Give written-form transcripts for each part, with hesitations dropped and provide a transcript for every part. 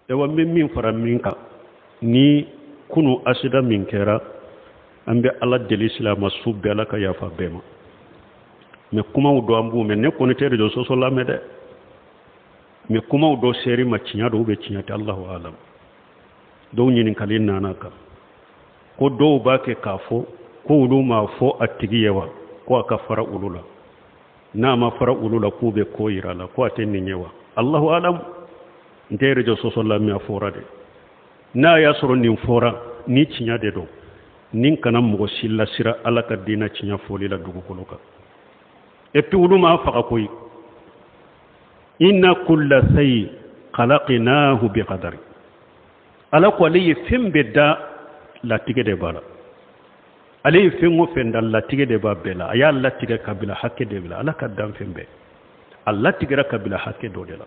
ewa min fara min ka ni kunu asida min kera an bɛ ala deli silama su bɛɛ ala ka yafa bɛɛ ma mɛ kumaw dɔ an b'u mɛ ne kɔni tɛ réseau social lamɛn dɛ mɛ kumaw dɔ seri ma tiɲɛ dɔw bɛ tiɲɛ tɛ Allahu alam dɔw ɲininkali nana kan ko dɔw b'a kɛ k'a fɔ ko olu m'a fɔ a tigi ye wa ko a ka fara olu la n'a ma fara olu la k'u bɛ ko yira la ko a tɛ nin ye wa Allahu alam n tɛ réseau social lamɛn a fɔra de n'a y'a sɔrɔ nin fɔra ni tiɲɛ de don nin kana mɔgɔ si lasira ala ka diinɛ tiɲɛ fɔli la dugukolo kan et puis olu m'a faga koyi inna kulla shay khalaqnahu bi qadari ala ko ale ye fɛn bɛɛ da latigɛ de b'a la ale ye fɛn o fɛn da latigɛ de b'a bɛɛ la a y'a latigɛ kabila hakɛ de la ala ka dan fɛn bɛɛ a latigɛra kabila hakɛ dɔ de la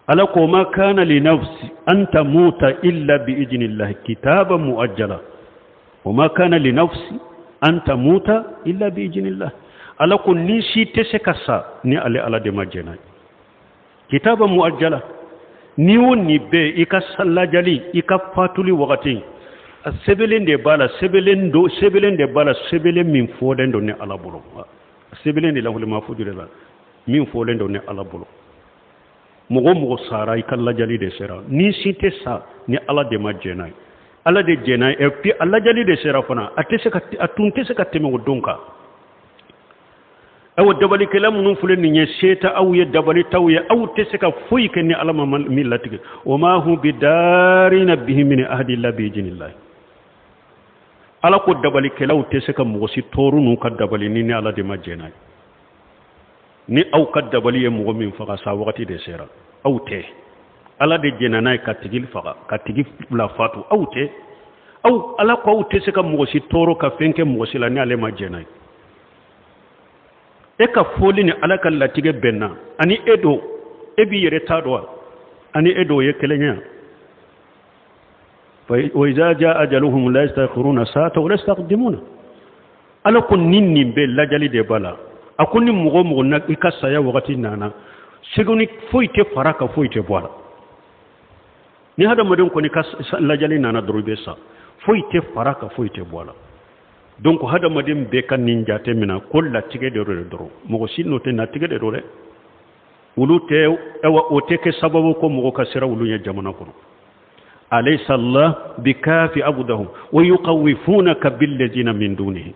ala ko ma kana li nafsi an tamuta illa bi idnillahi kitaban muajjala وما كان لنفس أن تموت إلا بإذن الله على كل نشي تسكسا ني على دما جناي كتابا مؤجلا نيو نيبي إكا سلاجالي إكا فاتولي وقتين سبلين دي بالا سبلين دي بالا سبلين من فودن دو ني على بولو سبلين دي لاول ما فودي لا من فودن دو ني على بولو مغو سارا إكا لاجالي دي سرا نشي تسا ني على دما جناي ala de jena e pi alla jali de serafana atese ka atunte se ka teme wodonka aw dabali kalam nun fulen ni sheta aw ya dabali tawya aw tese ka foy ken ni alama millati wa ma hu bidarina bihi min ahdi la bi jinillah ala ko dabali kelaw tese ka mo si toru nun ka dabali ni ala de majena ni aw ka dabali e mo min faga sa wakati de sera aw te ala de jenana ka tigil faga ka tigi la fatu awte aw ala ko awte se ka mosi toro ka fenke mosi la ni ale ma jenay e ka foli ni ala ka latige benna ani edo e bi yere tadwa ani edo ye kelenya fa wa iza jaa ajaluhum la yastakhiruna sa'ata wa la yastaqdimuna ala ko ninni be lajali de bala akuni mugo na ikasa ya wakati nana segoni foite faraka foite boala ni hada madon ko ni kas lajali nana drube sa foite faraka foite bola donc hada madin be kan ninja temina kolla tige de ro mo sinno te na tige de ro le ulute ewa oteke sababu ko mo ka sira ulunya jamana ko alaysa allah bikafi abudahum wa yuqawifunaka bil ladina min dunihi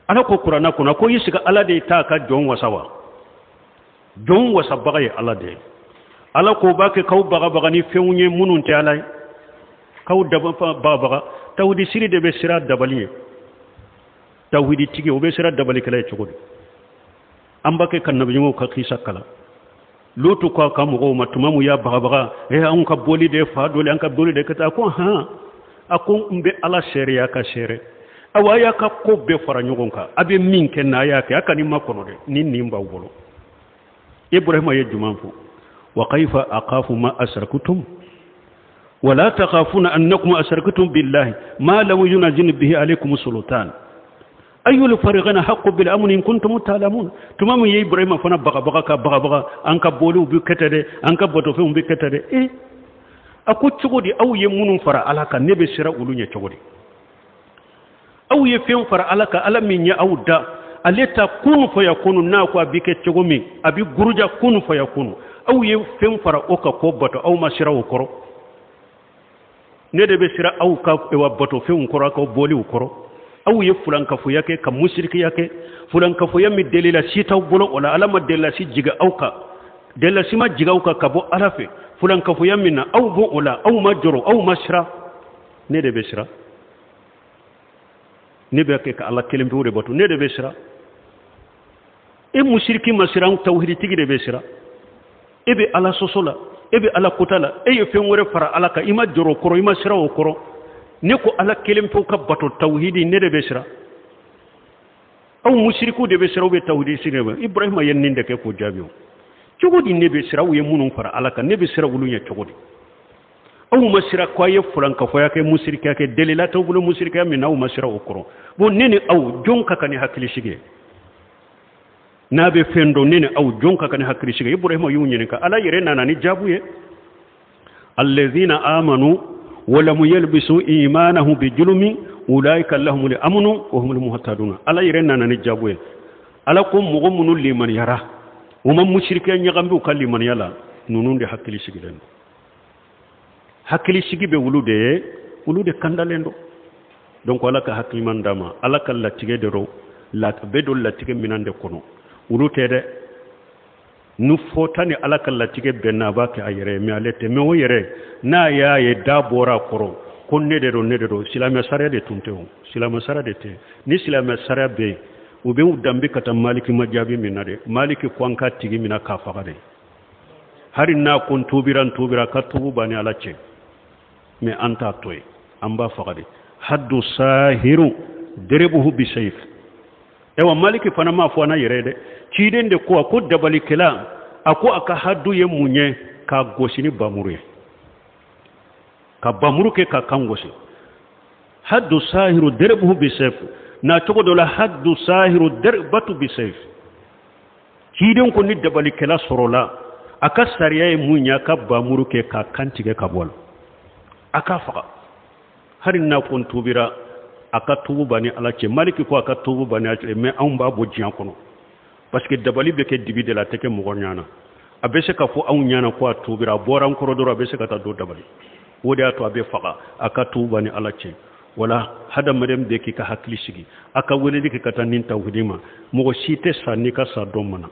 ana ko qur'ana ko yisiga ala de ta ka jon wasawa jon wasa bagaye ala de ala ko bake kaw baga ni fewnye munun te alay kaw daba baga tawdi siri de be sira dabaliye tawhidi tige o be sira dabali kala chogodi ambake kan nabi mo ka khisa kala lutu ko kam go matumamu ya baga an ka boli de fa dole an ka boli de kata ko ha akon mbe ala sharia ka shere awaya ka ko be fara nyogonka abe min ken na ya ka akani makono de ni mba wolo ibrahima ye jumanfu وكيف أخاف ما أشركتم ولا تخافون أنكم أشركتم بالله ما لم ينزل به عليكم سلطان أي الفريقين حق بالأمن إن كنتم تعلمون تمام يا إبراهيم فنا بغا أنك بولو بكتره أنك بوتوفهم بكتره إيه أكو تشغدي أو يمون فرا علىك نبي سرا أولوني تشغدي أو يفهم فرا علىك ألا من أو دا أليتا كون فيكون ناكوا بك تشغمي أبي غرجا كون فيكون aw ye fen fara o ka ko bato aw ma sira o koro ne de be sira aw ka e wa bato fen koro ka boli o koro aw ye fulan ka fu yake ka mushriki yake fulan ka fu yami delila sita bolo wala alama delila si jiga aw ka delila si ma jiga aw ka bo alafe fulan ka fu yami na aw bo wala aw ma joro aw ma sira ne de be sira ne be ka ala kelim be bato ne de be sira e mushriki masira tawhid tigi de be sira ebe ala sosola ebe ala kutala eye fenwore fara ala ka ima joro koro ima sira o koro ne ko ala kelem to ka bato tawhidi ne de besira aw mushriku de besira be tawhidi sireba ibrahima yenninde ke ko jabio cogodi ne besira wo yemunun fara ala ka ne besira wulunya cogodi aw masira ko ye fulanka fo yake mushrika ke delila to bulu mushrika min aw masira o koro bo nene aw jonka kani hakili shige nabe fendo nene aw jonka kan hakri shiga ibrahima yunyene ka ala yere nana ni jabuye الذين آمنوا ولم يلبسوا إيمانه بظلم أولئك لهم الأمن وهم المهتدون ألا يرنا نجابوه ألا كم مغمن لمن يرى ومن مشركين يغمبوا كل من يلا نونون دي حكلي سيغلن حكلي سيغي ولود كاندالندو donc ala ka hakliman dama ala ka latige de ro la bedo latige minande kono wulutede nu fotani ala ka latige benna ba ke ayere mi alete me woyere na ya ye dabora koro kon ne de ro silama sare de tuntewo silama sare de te ni silama sare be o be udambe kata maliki majabi minade maliki kwanka tigi mina ka fagade hari na kon tubira ka tubu bani ala ce me anta toy amba fagade haddu sahiru diribuhu bisayf ewa maliki fana ma fo na yerede ciden de ko dabali kila ako aka haddu ye munye ka gosini bamuru ka bamuru ke ka kangosi haddu sahiru diribuhu bisayf na togo dola haddu sahiru dirbatu bisayf ciden ko ni dabali kila sorola aka sariya ye munya ka bamuru ke ka kantige ka bol aka faga hari na kon tubira aka tubu bani ala ce maliki ko aka tubu bani ala ce mais an ba bo jiyan kono parce que dabali be ke dibi de la teke mo nyana abese ka fo an nyana ko tubira boran ko do abese ka ta do dabali wodi ato abe faqa aka tubu bani ala ce wala hada madam de ki ka hakli sigi aka woni de ki ka tanin tawhidima mo site sanni ka sa do mana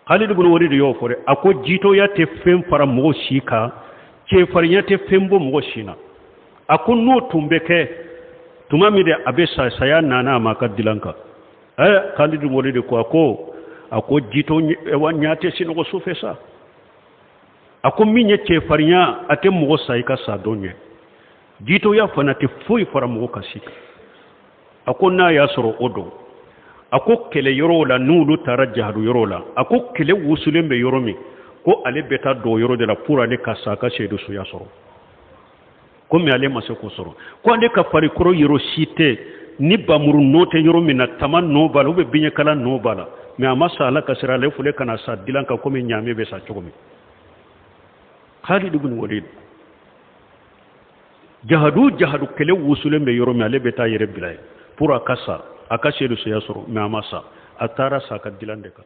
Khalid ibn Walid yo fore ako jito ya te fem para mo shika ce farinya te fembo mo shina akun no tumbeke tumami de abesa saya nana maka dilanka Khalid Walid ko ako jito wanyate sino ko sufesa akun minye ce farinya ate mo sai ka sa donye jito ya fanati foi fara mo kasika akun na ya soro odo ako kele yorola nulu tarajjahadu yorola ako kele wusulembe yoromi ko ale beta do yoro de la pura ne kasaka shedu su ya soro comme ale masako soro ko ande ka fari koro yoro shite ni bamuru note yoro mina taman no bala ube binye kala no bala me amasa ala kasira le fule kana sa dilanka comme nyame be sa chogomi Khalid ibn Walid jahadu kele wusule me yoro me ale beta yere bilay pour akasa akashe du su ya soro me amasa atara sa ka dilande ka